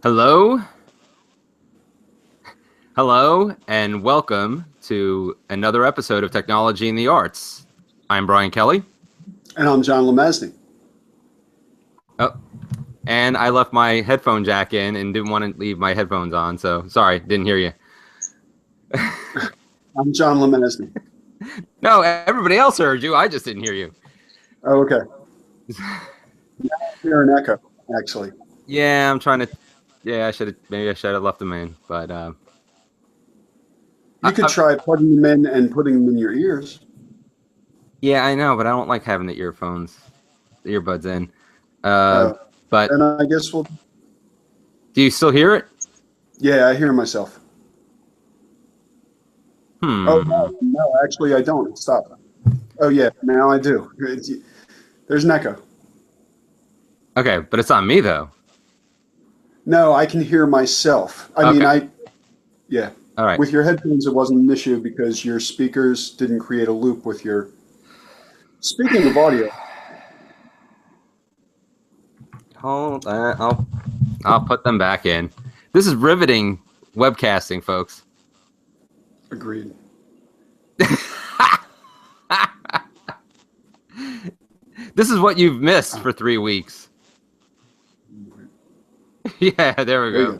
Hello, hello, and welcome to another episode of Technology in the Arts. I'm Brian Kelley. And I'm John LeMasney. Oh, and I left my headphone jack in and didn't want to leave my headphones on, so sorry, didn't hear you. I'm John LeMasney. No, everybody else heard you. I just didn't hear you. Oh, okay. Now I hear an echo, actually. Yeah, I'm trying to. Yeah, maybe I should have left them in, but You could try plugging them in and putting them in your ears. yeah, I know, but I don't like having the earbuds in. Uh, But and I guess we'll. do you still hear it? Yeah, I hear myself. Oh, no, actually, I don't. Stop. Oh, yeah, now I do. There's an echo. Okay, but it's on me though. No, I can hear myself. Yeah. All right. With your headphones, it wasn't an issue because your speakers didn't create a loop with your. Speaking of audio. Hold on. I'll put them back in. This is riveting webcasting, folks. Agreed. This is what you've missed for 3 weeks. Yeah, there we go.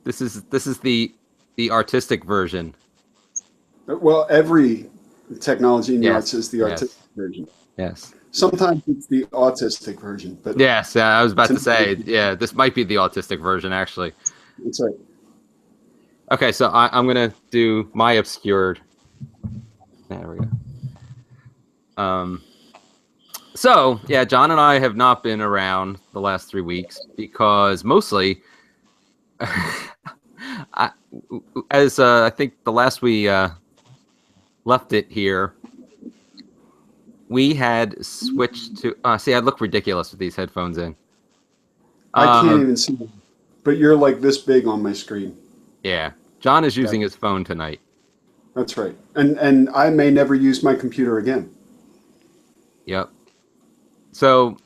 This is the artistic version. Well, every technology in the Yes, arts is the artistic version. Yes. Sometimes it's the autistic version, but Yes, I was about to say, yeah, this might be the autistic version, actually. it's right. Okay, so I'm going to do my obscured. There we go. So, yeah, John and I have not been around the last 3 weeks because mostly, I think the last we left it here, we had switched to. See, I look ridiculous with these headphones in. I can't even see them, but you're like this big on my screen. Yeah, John is using his phone tonight. That's right, and I may never use my computer again. Yep. So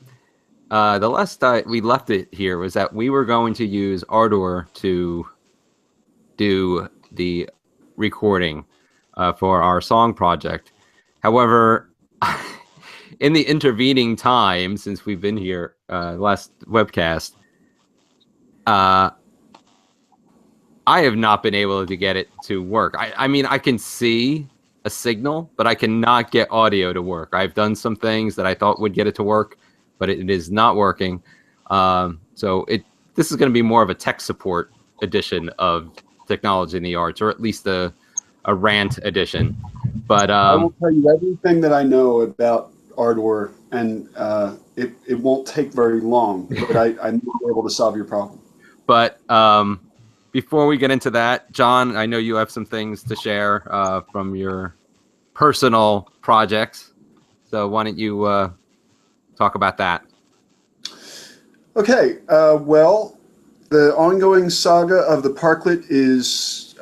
the last we left it here was that we were going to use Ardor to do the recording for our song project. However, in the intervening time since we've been here, last webcast, I have not been able to get it to work. I mean, I can see a signal, but I cannot get audio to work. I've done some things that I thought would get it to work, but it is not working. So this is going to be more of a tech support edition of Technology in the Arts, or at least a rant edition. But I will tell you everything that I know about Ardor, and it won't take very long, but I'm able to solve your problem. But before we get into that, John, I know you have some things to share from your personal projects. So why don't you talk about that? Okay. Well, the ongoing saga of the Parklet is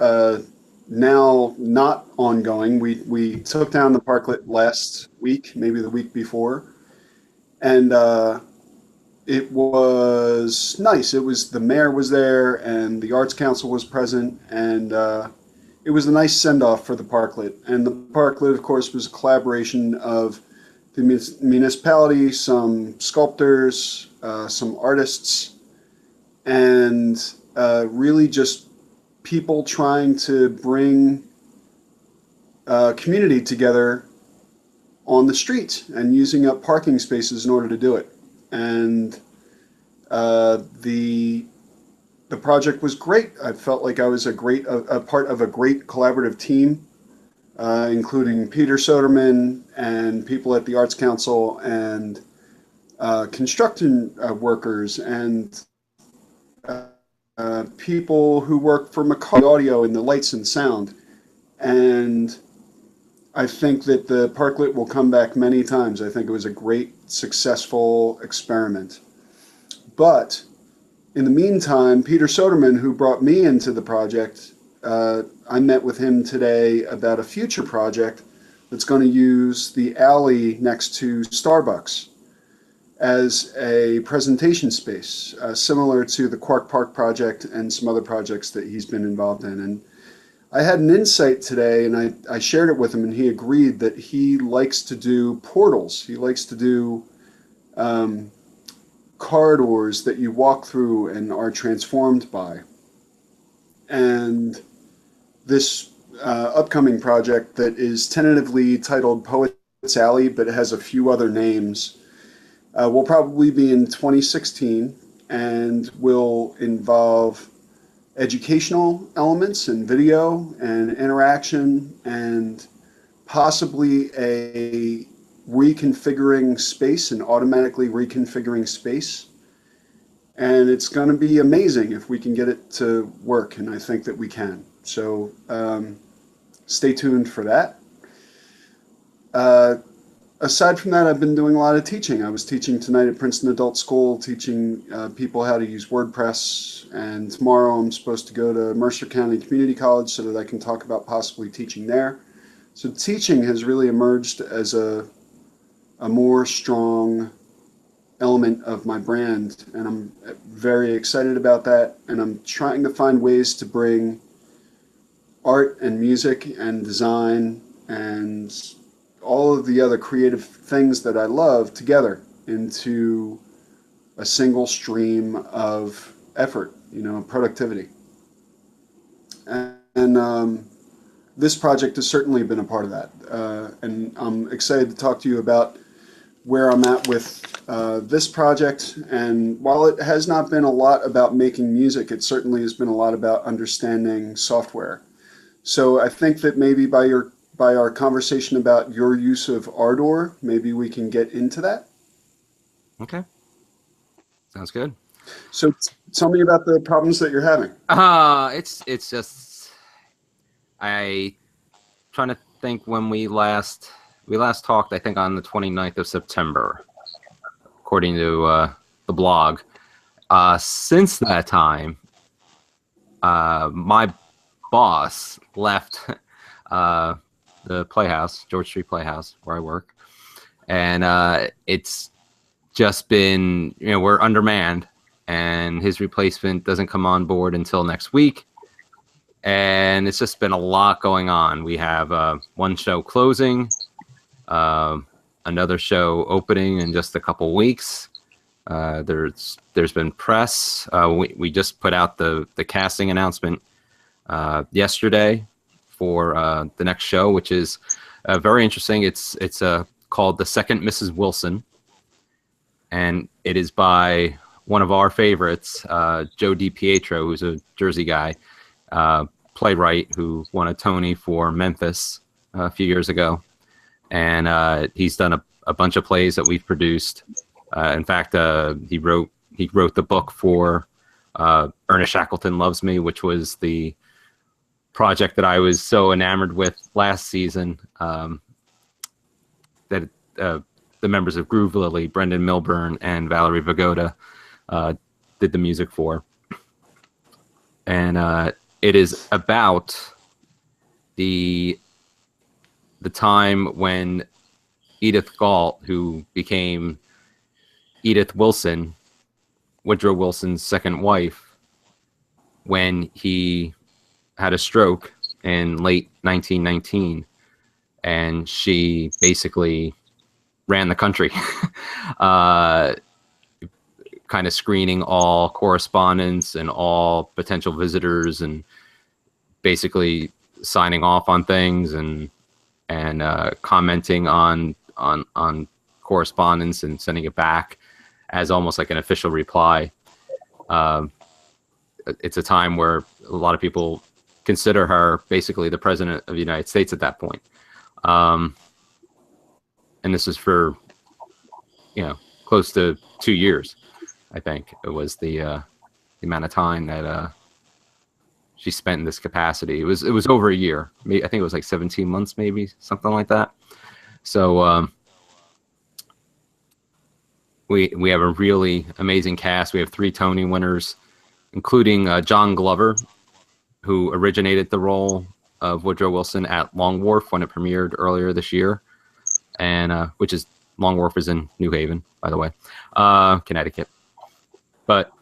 now not ongoing. We took down the Parklet last week, maybe the week before, and it was nice. The mayor was there, and the Arts Council was present, and it was a nice send-off for the Parklet. And the Parklet, of course, was a collaboration of the municipality, some sculptors, some artists, and really just people trying to bring community together on the street and using up parking spaces in order to do it. And the project was great. I felt like I was a part of a great collaborative team, including Peter Soderman and people at the Arts Council and construction workers and people who work for McCarthy Audio in the lights and sound. And I think that the Parklet will come back many times. I think it was a great, successful experiment. But in the meantime, Peter Soderman, who brought me into the project, I met with him today about a future project that's going to use the alley next to Starbucks as a presentation space, similar to the Quark Park project and some other projects that he's been involved in. And I had an insight today, and I shared it with him, and he agreed that he likes to do portals. He likes to do corridors that you walk through and are transformed by. And this upcoming project that is tentatively titled Poet's Alley, but has a few other names, will probably be in 2016 and will involve educational elements and video and interaction and possibly a reconfiguring space and automatically reconfiguring space. And it's going to be amazing if we can get it to work, and I think that we can. So stay tuned for that. Aside from that, I've been doing a lot of teaching. I was teaching tonight at Princeton Adult School, teaching people how to use WordPress, and tomorrow I'm supposed to go to Mercer County Community College so that I can talk about possibly teaching there. So teaching has really emerged as a more strong element of my brand, and I'm very excited about that, and I'm trying to find ways to bring art and music and design and all of the other creative things that I love together into a single stream of effort, productivity. And this project has certainly been a part of that. And I'm excited to talk to you about where I'm at with this project. And while it has not been a lot about making music, it certainly has been a lot about understanding software. So I think that maybe by our conversation about your use of Ardor, maybe we can get into that. Okay. Sounds good. So tell me about the problems that you're having. It's just, trying to think when we last talked, I think on the 29th of September, according to the blog. Since that time, my boss left the Playhouse, George Street Playhouse, where I work. And it's just been, we're undermanned, and his replacement doesn't come on board until next week. And it's just been a lot going on. We have one show closing, another show opening in just a couple weeks. There's been press. We just put out the casting announcement yesterday for the next show, which is very interesting. It's called The Second Mrs. Wilson, and it is by one of our favorites, Joe DiPietro, who's a Jersey guy, playwright who won a Tony for Memphis a few years ago. And he's done a bunch of plays that we've produced. In fact, he wrote the book for Ernest Shackleton Loves Me, which was the project that I was so enamored with last season, that the members of Groove Lily, Brendan Milburn and Valerie Vagoda, did the music for. And it is about the time when Edith Galt, who became Edith Wilson, Woodrow Wilson's second wife, when he had a stroke in late 1919, and she basically ran the country, kind of screening all correspondence and all potential visitors, and basically signing off on things and commenting on correspondence and sending it back as almost like an official reply. It's a time where a lot of people consider her basically the president of the United States at that point. And this is for, close to 2 years. I think it was the amount of time that she spent in this capacity. It was over a year. I think it was like 17 months, maybe something like that. So we have a really amazing cast. We have 3 Tony winners, including John Glover, who originated the role of Woodrow Wilson at Long Wharf when it premiered earlier this year, and which is Long Wharf is in New Haven, by the way, Connecticut. But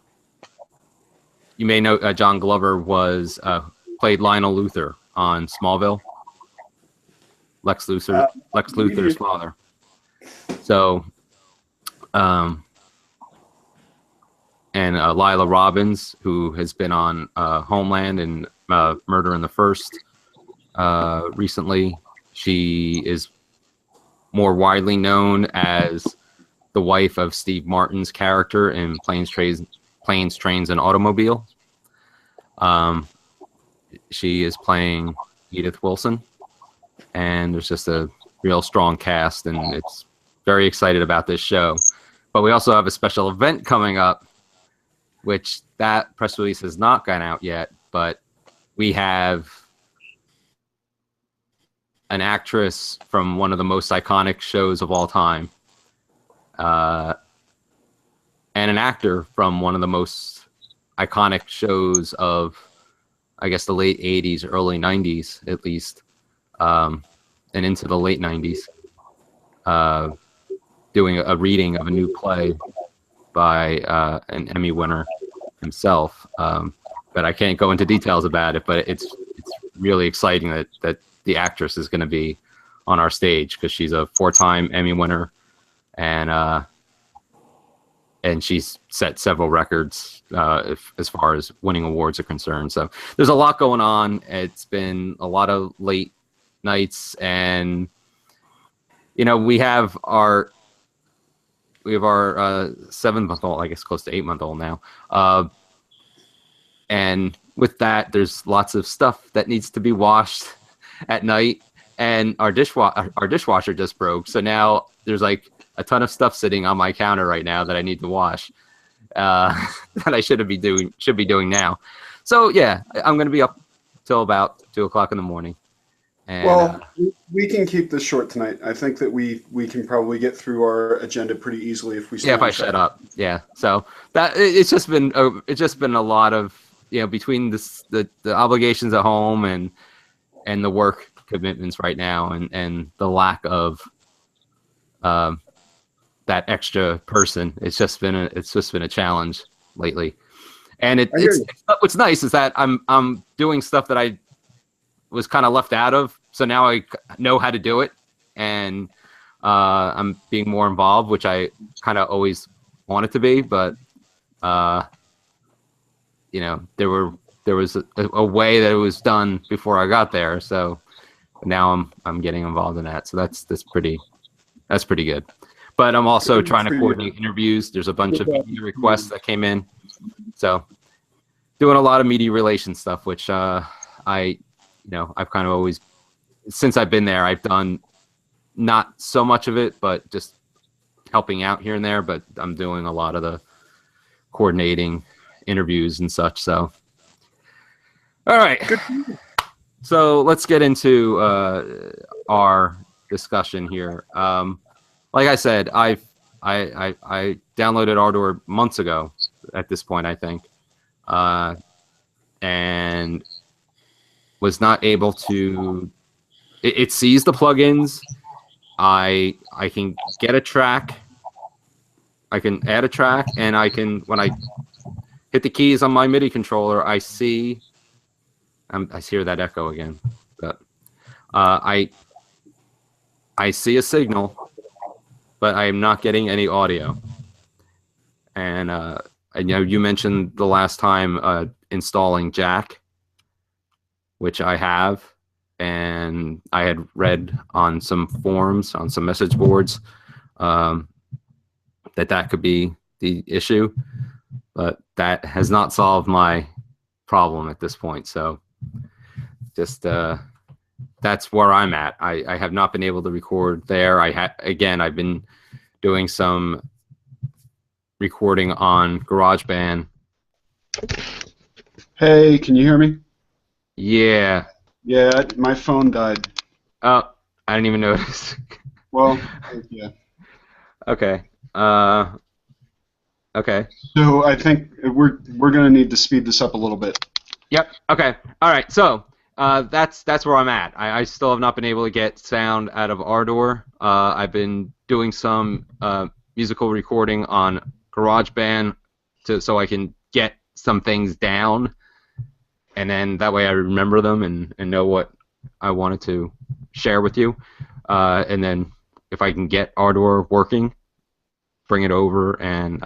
you may know John Glover was played Lionel Luthor on Smallville. Lex Luthor's father. So, and Lila Robbins, who has been on Homeland and Murder in the First recently. She is more widely known as the wife of Steve Martin's character in Planes, Trains, and Automobile. She is playing Edith Wilson, and there's just a real strong cast, and it's very excited about this show. But we also have a special event coming up, which that press release has not gone out yet, but we have an actress from one of the most iconic shows of all time, and an actor from one of the most iconic shows of, I guess, the late 80s, early 90s, at least, and into the late 90s, doing a reading of a new play by an Emmy winner himself. But I can't go into details about it, but it's really exciting that the actress is going to be on our stage, because she's a 4-time Emmy winner, and she's set several records as far as winning awards are concerned. So there's a lot going on. It's been a lot of late nights, and we have our 7-month-old, I guess close to 8-month-old now, and with that, there's lots of stuff that needs to be washed at night, and our dishwasher just broke, so now there's like a ton of stuff sitting on my counter right now that I need to wash, that I should be doing now. So yeah, I'm going to be up till about 2 o'clock in the morning. And, well, we can keep this short tonight. I think that we can probably get through our agenda pretty easily if we. Yeah, if I shut up. Yeah. So that it's just been a lot of between the obligations at home and the work commitments right now, and the lack of that extra person. It's just been a challenge lately. And what's nice is that I'm doing stuff that I was kind of left out of, so now I know how to do it, and I'm being more involved, which I kind of always wanted to be, but there was a way that it was done before I got there, so now I'm getting involved in that. So that's pretty good. But I'm also trying to coordinate interviews. There's a bunch of media requests that came in, so doing a lot of media relations stuff, which I've kind of always, since I've been there, I've done not so much of it, but just helping out here and there. But I'm doing a lot of the coordinating interviews and such. So, all right. So let's get into our discussion here. Like I said, I downloaded Ardor months ago at this point, I think, and was not able to. It sees the plugins. I can get a track. I can add a track, and when I hit the keys on my MIDI controller, I see. I hear that echo again, but I see a signal, but I am not getting any audio. And you mentioned the last time installing Jack, which I have, and I had read on some forums, on some message boards, that could be the issue, but that has not solved my problem at this point. So just that's where I'm at. I have not been able to record there. I've been doing some recording on GarageBand. Hey, can you hear me? Yeah. Yeah, my phone died. Oh, I didn't even notice. Well, yeah. Okay. Okay. So I think we're going to need to speed this up a little bit. Yep. Okay. All right. So That's where I'm at. I still have not been able to get sound out of Ardor. I've been doing some musical recording on GarageBand so I can get some things down, and then that way I remember them and know what I wanted to share with you. And then if I can get Ardor working, bring it over and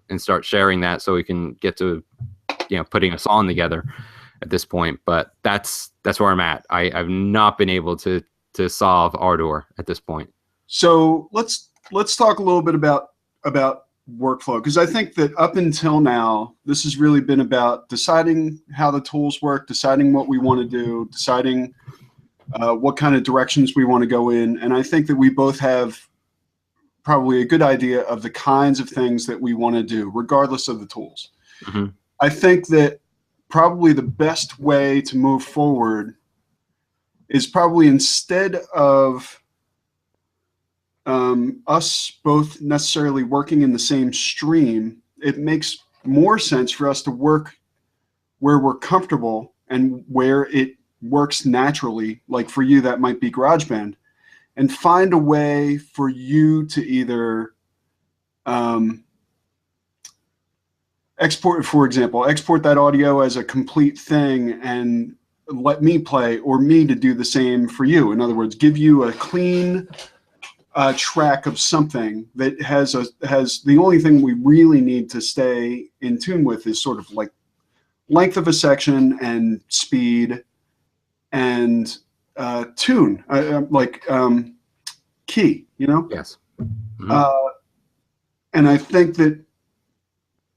and start sharing that so we can get to putting a song together at this point. But that's where I'm at. I've not been able to solve Ardor at this point. So let's talk a little bit about workflow, because I think that up until now, this has really been about deciding how the tools work, deciding what we want to do, deciding what kind of directions we want to go in. And I think that we both have probably a good idea of the kinds of things that we want to do, regardless of the tools. Mm-hmm. I think that probably the best way to move forward is probably, instead of us both necessarily working in the same stream, it makes more sense for us to work where we're comfortable and where it works naturally. Like for you, that might be GarageBand, and find a way for you to either export, for example, export that audio as a complete thing and let me play, or me to do the same for you. In other words, give you a clean track of something that has the only thing we really need to stay in tune with is sort of like length of a section and speed and tune, key, Yes. Mm-hmm. And I think that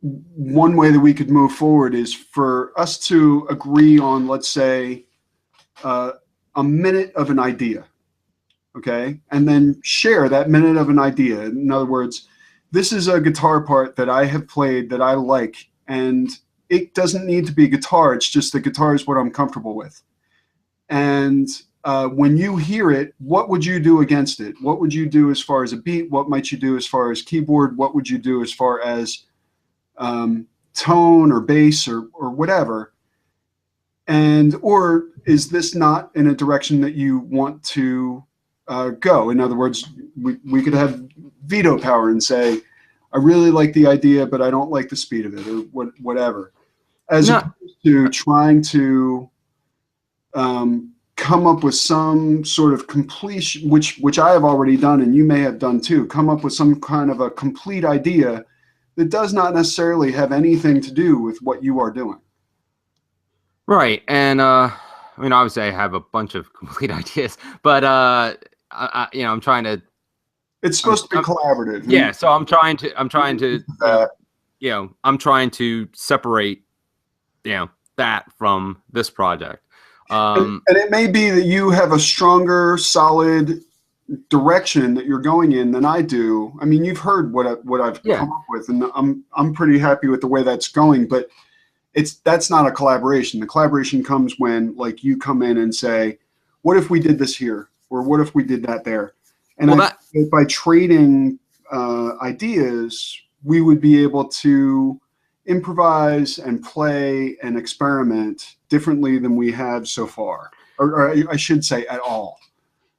one way that we could move forward is for us to agree on, let's say, a minute of an idea. Okay. And then share that minute of an idea. In other words, this is a guitar part that I have played that I like, and it doesn't need to be guitar. It's just the guitar is what I'm comfortable with. And when you hear it, what would you do against it? What would you do as far as a beat? What might you do as far as keyboard? What would you do as far as tone or bass or whatever? And, or is this not in a direction that you want to go? In other words, we could have veto power and say, I really like the idea, but I don't like the speed of it, or whatever. As opposed to trying to come up with some sort of completion, which I have already done and you may have done too, come up with some kind of a complete idea that does not necessarily have anything to do with what you are doing. Right. And I mean, obviously I have a bunch of complete ideas, but I'm trying to. It's supposed to be collaborative. Yeah, so I'm trying to I'm trying to separate that from this project. And it may be that you have a stronger, solid direction that you're going in than I do. I mean, you've heard what I've come up with, and I'm pretty happy with the way that's going. But that's not a collaboration. The collaboration comes when, like, you come in and say, "What if we did this here?" or "What if we did that there?" And by trading ideas, we would be able to improvise and play and experiment differently than we have so far, or I should say at all.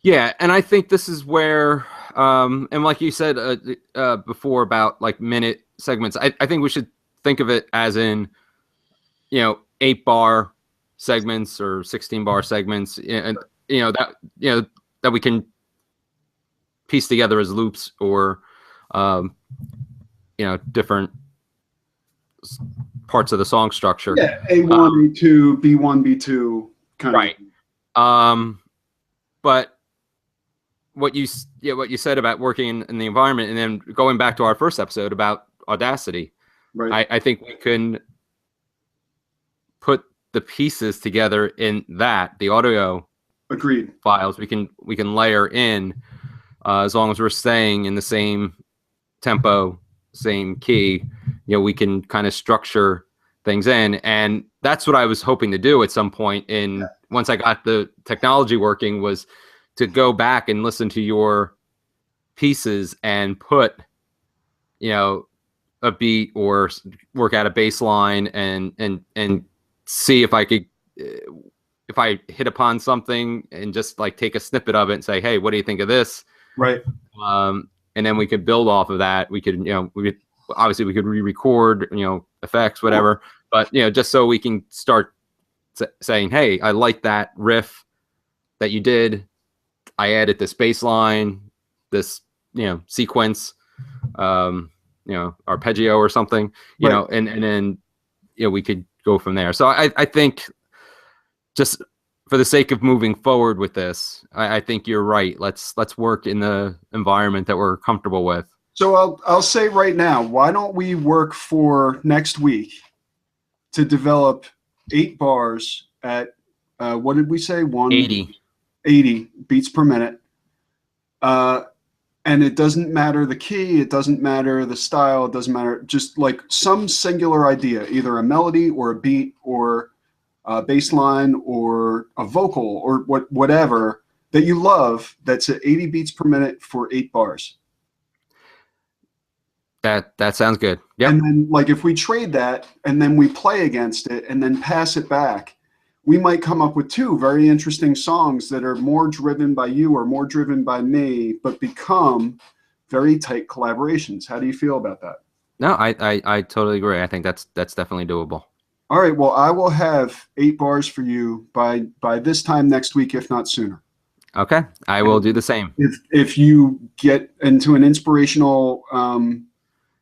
Yeah, and I think this is where, and like you said before about like minute segments, I think we should think of it as in, 8-bar segments or 16-bar segments, and that we can piece together as loops or, different parts of the song structure. Yeah, A1, A2, B1, B2 kind right. of. But what you said about working in the environment, and then going back to our first episode about Audacity, right? I think we can put the pieces together in the audio agreed files. We can layer in as long as we're staying in the same tempo, same key. We can kind of structure things in, and that's what I was hoping to do at some point. Once I got the technology working, was to go back and listen to your pieces and put, a beat or work out a bass line and see if I could if I hit upon something and just like take a snippet of it and say, hey, what do you think of this? Right. And then we could build off of that. We could, obviously we could re-record, effects, whatever. But, just so we can start saying, hey, I like that riff that you did. I added this bass line, this, sequence, arpeggio or something, Right. and then, we could go from there. So I think just for the sake of moving forward with this, I think you're right. Let's work in the environment that we're comfortable with. So I'll say right now, why don't we work for next week to develop 8 bars at what did we say? 80 beats per minute. And it doesn't matter the key, it doesn't matter the style, it doesn't matter, just like some singular idea, either a melody or a beat or a bass line or a vocal or whatever that you love, that's at 80 beats per minute for 8 bars. That sounds good. Yep. And then like if we trade that and then we play against it and then pass it back, we might come up with 2 very interesting songs that are more driven by you or more driven by me, but become very tight collaborations. How do you feel about that? No, I totally agree. I think that's definitely doable. All right. Well, I will have 8 bars for you by this time next week, if not sooner. Okay. I will do the same. If you get into an inspirational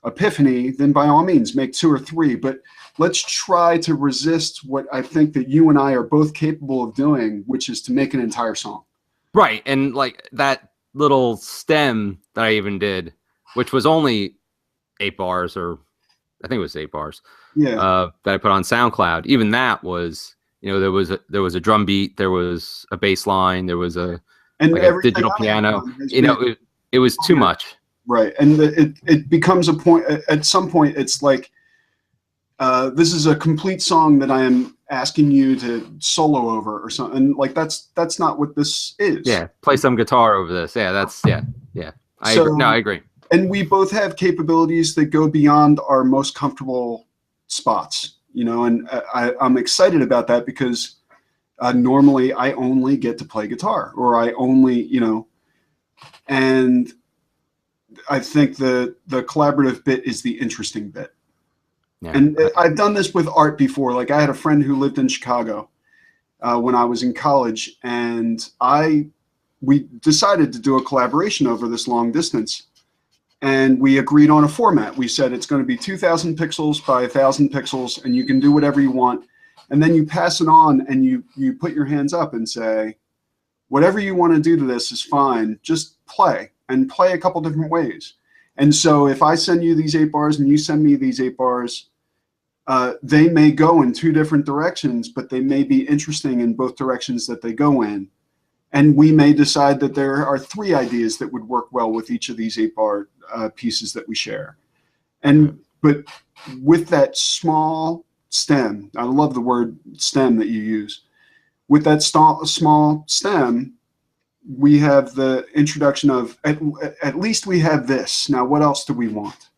epiphany, then by all means make 2 or 3, but let's try to resist what I think that you and I are both capable of doing, which is to make an entire song. Right. And like that little stem that I even did, which was only 8 bars, or I think it was 8 bars. Yeah. That I put on SoundCloud. Even that was, there was a drum beat, there was a bass line, there was a digital piano. It was too much. Right. And it becomes a point at some point. It's like, this is a complete song that I am asking you to solo over or something. Like that's not what this is. Yeah. Play some guitar over this. Yeah. Yeah. I agree. And we both have capabilities that go beyond our most comfortable spots, and I'm excited about that because normally I only get to play guitar, or I only, and I think the collaborative bit is the interesting bit. Yeah. And I've done this with art before. Like I had a friend who lived in Chicago when I was in college, and we decided to do a collaboration over this long distance. And we agreed on a format. We said it's going to be 2,000 pixels by 1,000 pixels, and you can do whatever you want. And then you pass it on, and you put your hands up and say, whatever you want to do to this is fine. Just play, and play a couple different ways. And so if I send you these 8 bars and you send me these 8 bars, they may go in 2 different directions, but they may be interesting in both directions that they go in. And we may decide that there are 3 ideas that would work well with each of these 8 bar pieces that we share. But with that small stem, I love the word stem that you use. With that small stem, we have the introduction of at least we have this. Now, what else do we want?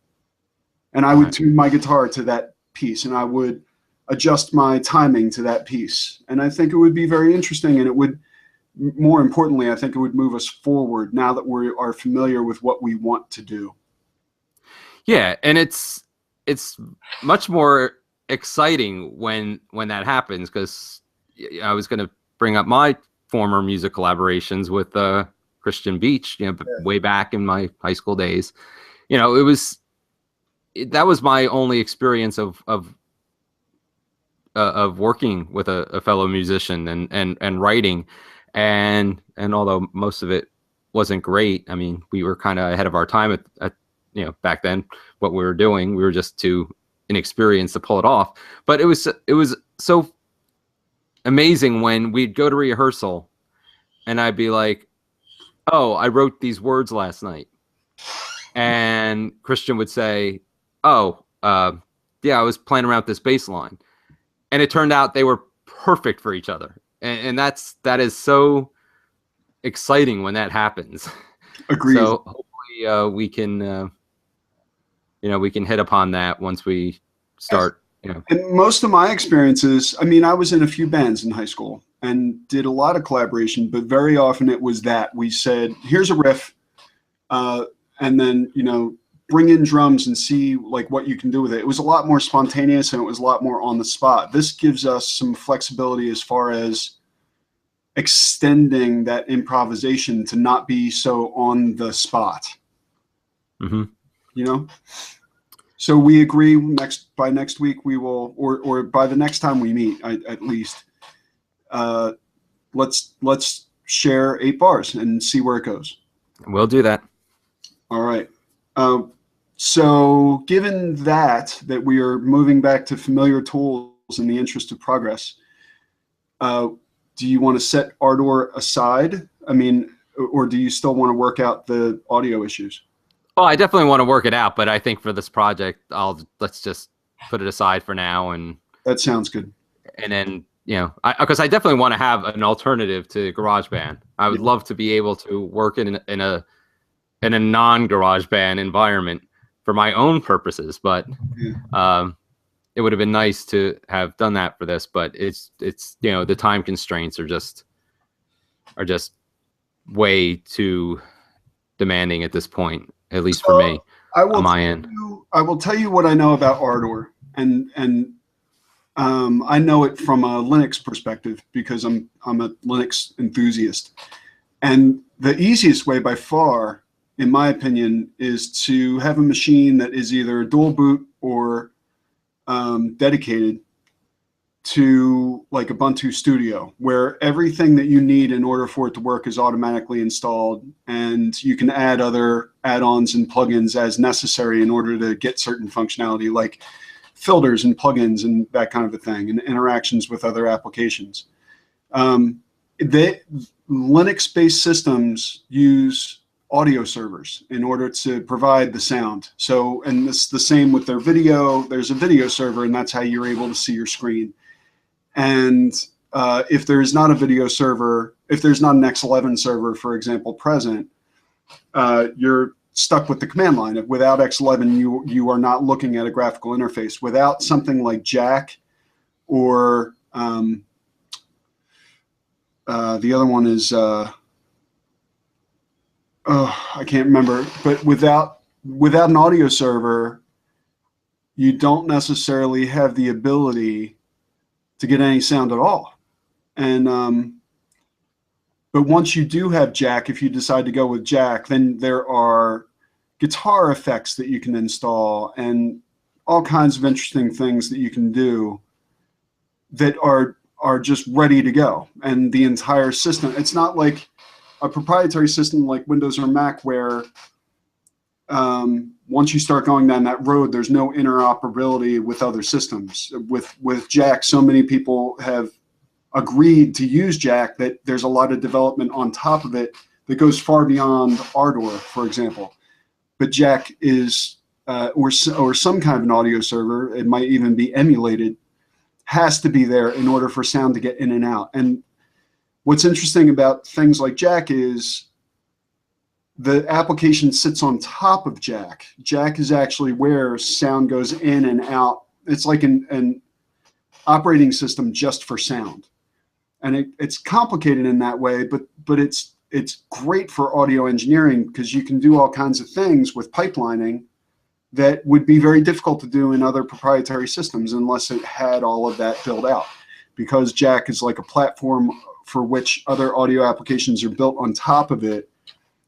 And I would tune my guitar to that piece, and I would adjust my timing to that piece. And I think it would be very interesting, and it would, more importantly, I think it would move us forward now that we are familiar with what we want to do. Yeah, and it's much more exciting when that happens, because I was going to bring up my former music collaborations with Christian Beach, way back in my high school days. That was my only experience of working with a fellow musician and writing, and although most of it wasn't great, I mean, we were kind of ahead of our time at back then. What we were doing, we were just too inexperienced to pull it off. But it was so amazing when we'd go to rehearsal and I'd be like, oh, I wrote these words last night. And Christian would say, oh, yeah, I was playing around with this bass line. And it turned out they were perfect for each other. And that is so exciting when that happens. Agreed. So hopefully we can hit upon that once we start you know. And most of my experiences, I mean, I was in a few bands in high school and did a lot of collaboration, but very often it was that we said, here's a riff, uh, and then, bring in drums and see like what you can do with it. It was a lot more spontaneous and it was a lot more on the spot. This gives us some flexibility as far as extending that improvisation to not be so on the spot, Hmm. you know? So we agree by next week we will, or by the next time we meet, at least, uh, let's share 8 bars and see where it goes. We'll do that. All right. Uh, so given that we are moving back to familiar tools in the interest of progress, uh, do you want to set Ardor aside? I mean, or do you still want to work out the audio issues? Well, I definitely want to work it out, but I think for this project, let's just put it aside for now, That sounds good. and then because I definitely want to have an alternative to GarageBand. I would Yeah. love to be able to work in a non-GarageBand environment for my own purposes, but Yeah. it would have been nice to have done that for this. But it's the time constraints are just way too demanding at this point, at least for me So I on will my tell end. you, I will tell you what I know about Ardor, and I know it from a Linux perspective because I'm a Linux enthusiast. And the easiest way by far, in my opinion, is to have a machine that is either dual boot or dedicated to like Ubuntu Studio, where everything that you need in order for it to work is automatically installed, and you can add other add-ons and plugins as necessary in order to get certain functionality, like filters and plugins and that kind of a thing, and interactions with other applications. The Linux-based systems use audio servers in order to provide the sound. So, and it's the same with their video. There's a video server, and that's how you're able to see your screen. And if there's not a video server, if there's not an X11 server, for example, present, you're stuck with the command line. Without X11, you are not looking at a graphical interface. Without something like Jack or the other one is I can't remember, but without an audio server, you don't necessarily have the ability to get any sound at all. And but once you do have Jack, if you decide to go with Jack, then there are guitar effects that you can install and all kinds of interesting things that you can do that are just ready to go. And the entire system, it's not like a proprietary system like Windows or Mac where once you start going down that road, there's no interoperability with other systems. With Jack, so many people have agreed to use Jack that there's a lot of development on top of it that goes far beyond Ardor, for example. But Jack is, or some kind of an audio server, it might even be emulated, has to be there in order for sound to get in and out. And what's interesting about things like Jack is the application sits on top of Jack. Jack is actually where sound goes in and out. It's like an operating system just for sound. And it's complicated in that way, but it's great for audio engineering because you can do all kinds of things with pipelining that would be very difficult to do in other proprietary systems unless it had all of that built out. Because Jack is like a platform for which other audio applications are built on top of it,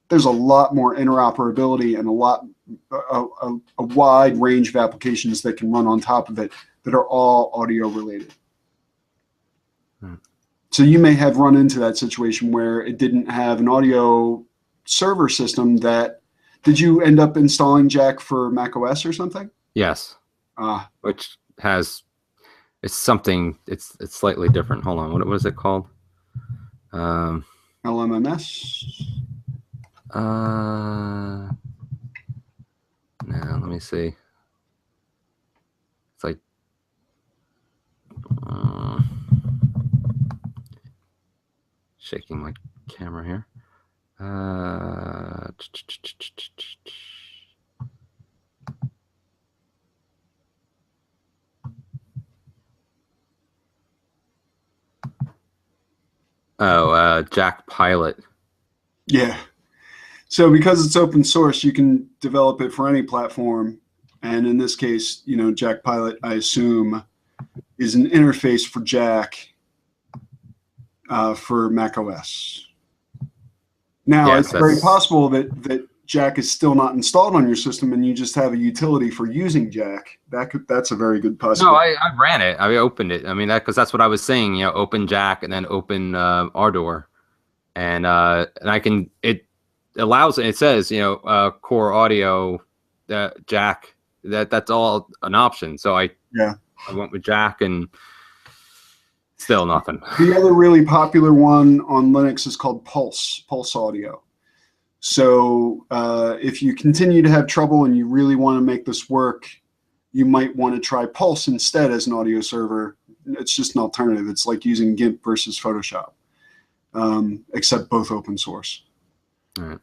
there's a lot more interoperability and a wide range of applications that can run on top of it that are all audio related. So you may have run into that situation where it didn't have an audio server system that. Did you end up installing Jack for Mac OS or something? Yes. Which has it's slightly different. Hold on, what was it called? LMMS. Now let me see. It's like shaking my camera here. Oh, Jack Pilot. Yeah. So because it's open source, you can develop it for any platform. And in this case, Jack Pilot, I assume, is an interface for Jack for Mac OS. Now, Yes, it's very that's possible that Jack is still not installed on your system, and you just have a utility for using Jack. That's a very good no. possibility. I ran it. I opened it. I mean, because that's what I was saying. Open Jack and then open Ardor, and I can. It allows. It says core audio, Jack. That's all an option. So Yeah. I went with Jack and still nothing. The other really popular one on Linux is called Pulse Audio. So if you continue to have trouble and you really want to make this work, you might want to try Pulse instead as an audio server. It's just an alternative. It's like using GIMP versus Photoshop, except both open source. All right.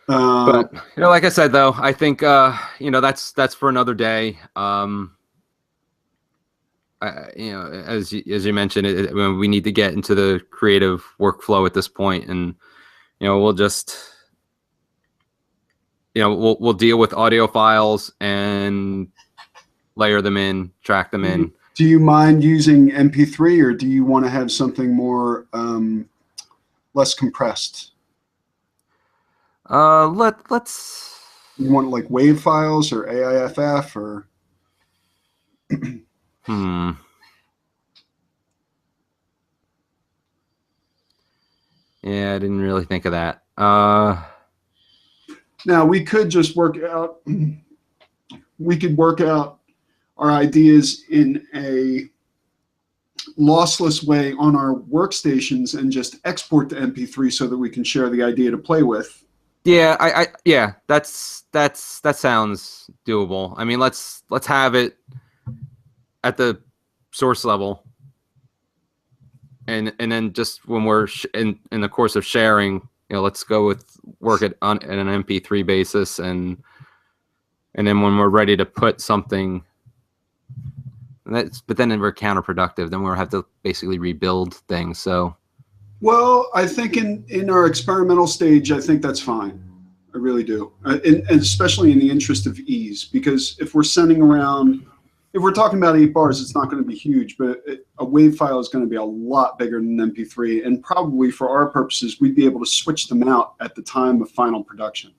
But like I said, though, I think that's for another day. As you mentioned, we need to get into the creative workflow at this point, and we'll just we'll deal with audio files and layer them in, track them in. Do you mind using MP3, or do you want to have something more less compressed? Let's. You want like WAV files or AIFF or? Yeah, I didn't really think of that. Now we could just work out. We could work out our ideas in a lossless way on our workstations and just export to MP3 so that we can share the idea to play with. Yeah, yeah, that sounds doable. I mean, let's have it at the source level, and then just when we're in the course of sharing, let's go with work it on an MP3 basis, and then when we're ready to put something, but then we're counterproductive. Then we'll have to basically rebuild things. So, well, I think in our experimental stage, I think that's fine. I really do, and especially in the interest of ease, because if we're sending around, if we're talking about 8 bars, it's not going to be huge, but a WAV file is going to be a lot bigger than MP3, and probably for our purposes, we'd be able to switch them out at the time of final production.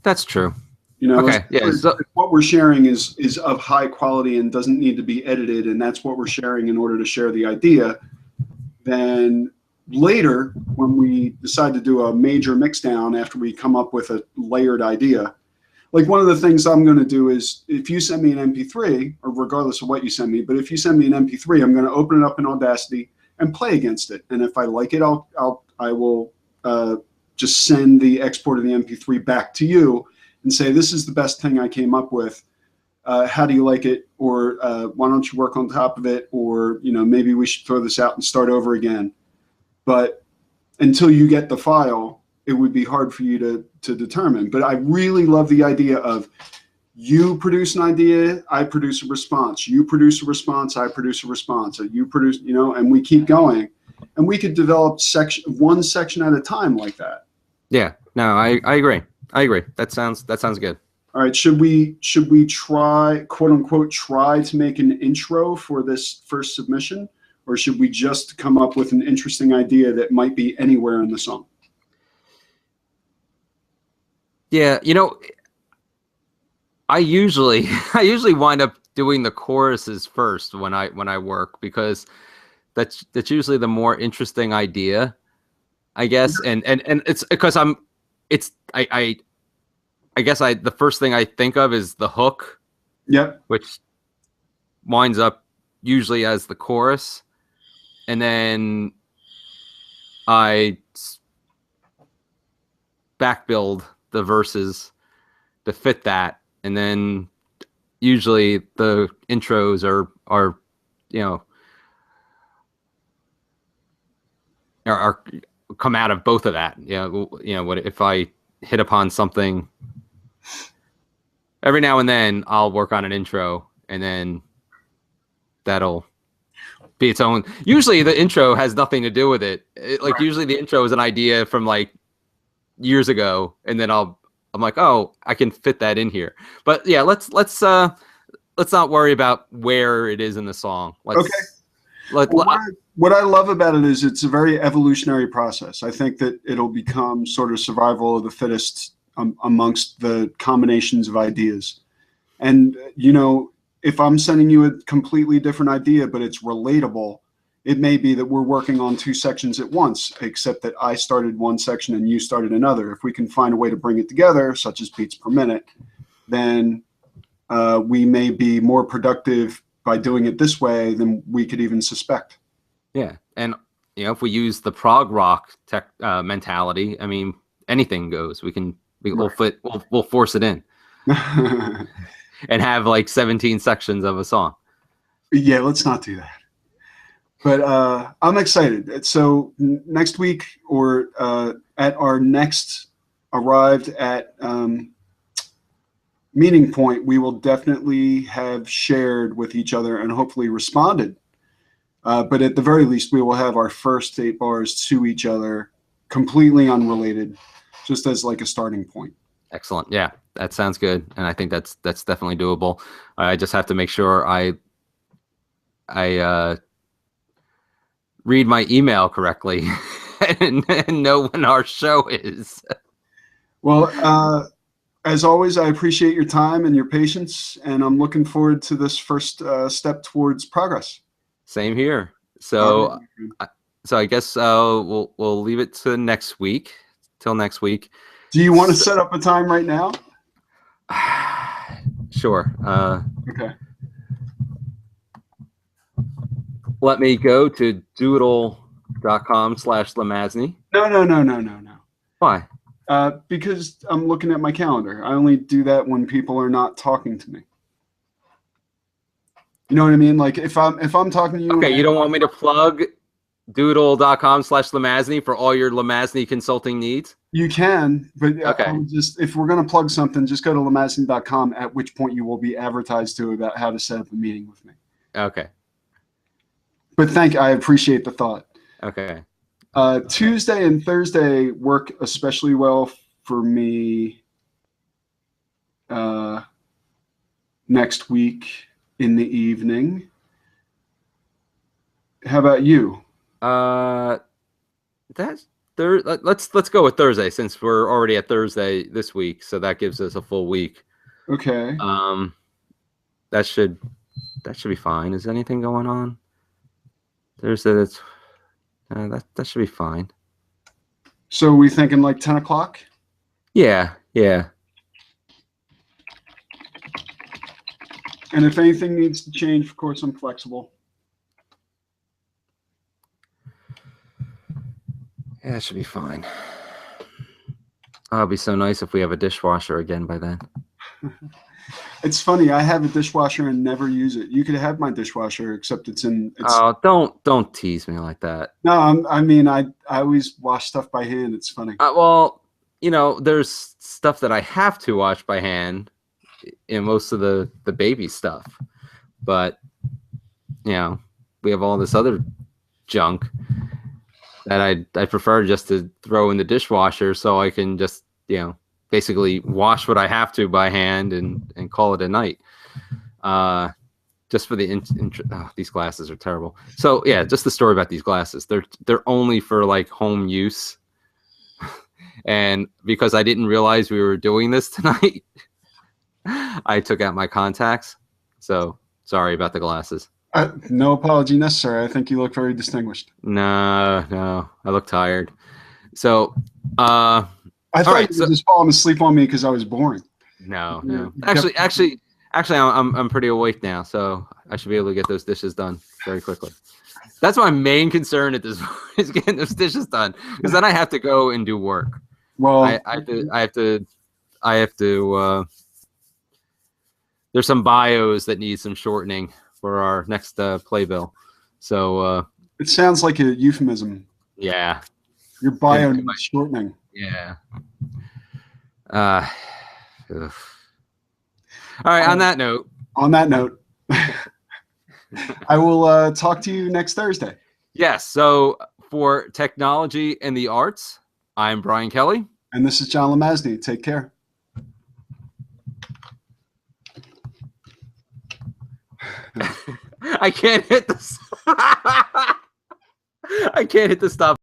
That's true. Okay. Yeah. So, if what we're sharing is of high quality and doesn't need to be edited, and that's what we're sharing in order to share the idea, then later, when we decide to do a major mix down after we come up with a layered idea, like one of the things I'm going to do is if you send me an MP3, or regardless of what you send me, but if you send me an MP3, I'm going to open it up in Audacity and play against it. And if I like it, I will just send the export of the MP3 back to you and say, this is the best thing I came up with. How do you like it? Or why don't you work on top of it? Or maybe we should throw this out and start over again. But until you get the file, it would be hard for you to determine. But I really love the idea of you produce an idea, I produce a response. You produce a response, I produce a response. Or you produce, and we keep going. And we could develop one section at a time like that. Yeah, no, I agree. I agree. That sounds good. All right, should we try, quote unquote, try to make an intro for this first submission? Or should we just come up with an interesting idea that might be anywhere in the song? Yeah, I usually wind up doing the choruses first when I work, because that's usually the more interesting idea, I guess. And it's because I guess the first thing I think of is the hook. Yep. Which winds up usually as the chorus. And then I back build the verses to fit that, and then usually the intros are come out of both of that. What if I hit upon something? Every now and then I'll work on an intro, and then that'll. be its own. Usually the intro has nothing to do with it. Right. Usually the intro is an idea from like years ago, and then I'm like, oh, I can fit that in here. But yeah, let's not worry about where it is in the song. Okay. Let Well, what I love about it is it's a very evolutionary process. I think that it'll become sort of survival of the fittest amongst the combinations of ideas. And, if I'm sending you a completely different idea, but it's relatable, it may be that we're working on two sections at once, except that I started one section and you started another. If we can find a way to bring it together, such as beats per minute, then we may be more productive by doing it this way than we could even suspect. Yeah, and if we use the prog rock mentality, I mean, anything goes. We'll force it in and have like 17 sections of a song. Yeah, let's not do that. But I'm excited. So next week, or at our next arrived at meeting point, we will definitely have shared with each other and hopefully responded. But at the very least, we will have our first 8 bars to each other, completely unrelated, just as like a starting point. Excellent. Yeah, that sounds good, and I think that's definitely doable. I just have to make sure I read my email correctly and know when our show is. Well, as always, I appreciate your time and your patience, and I'm looking forward to this first step towards progress. Same here. So, right. I guess we'll leave it to next week. Till next week. Do you want to set up a time right now? Sure. Okay. Let me go to doodle.com/LeMasney. No. Why? Because I'm looking at my calendar. I only do that when people are not talking to me. You know what I mean? Like if I'm talking to you. Okay, you don't want me to plug doodle.com/LeMasney for all your LeMasney consulting needs? You can, but okay. If we're going to plug something, just go to LeMasney.com, at which point you will be advertised to about how to set up a meeting with me. Okay. But I appreciate the thought. Okay. Tuesday and Thursday work especially well for me next week in the evening. How about you? Let's go with Thursday, since we're already at Thursday this week, so that gives us a full week. Okay. That should be fine. Is anything going on Thursday? That should be fine. So are we thinking like 10 o'clock? Yeah. And if anything needs to change, of course, I'm flexible. Yeah, that should be fine. Oh, it'd be so nice if we have a dishwasher again by then. It's funny. I have a dishwasher and never use it. You could have my dishwasher, except Oh, don't tease me like that. No, I mean, I always wash stuff by hand. It's funny. Well, there's stuff that I have to wash by hand in most of the baby stuff. But, we have all this other junk that I prefer just to throw in the dishwasher, so I can just, basically wash what I have to by hand and call it a night. Just for the these glasses are terrible. So yeah, just the story about these glasses. They're only for like home use, and because I didn't realize we were doing this tonight, I took out my contacts. So sorry about the glasses. No apology necessary. I think you look very distinguished. No, I look tired. So, I thought you were just falling asleep on me because I was boring. No. Actually, I'm pretty awake now, so I should be able to get those dishes done very quickly. That's my main concern at this point, is getting those dishes done, because then I have to go and do work. Well, I have to. There's some bios that need some shortening for our next playbill. So it sounds like a euphemism. Yeah. Your bio needs shortening. Yeah. All right. On that note. I will talk to you next Thursday. Yes. So for technology and the arts, I'm Brian Kelley. And this is John LeMasney. Take care. I can't hit the I can't hit the stop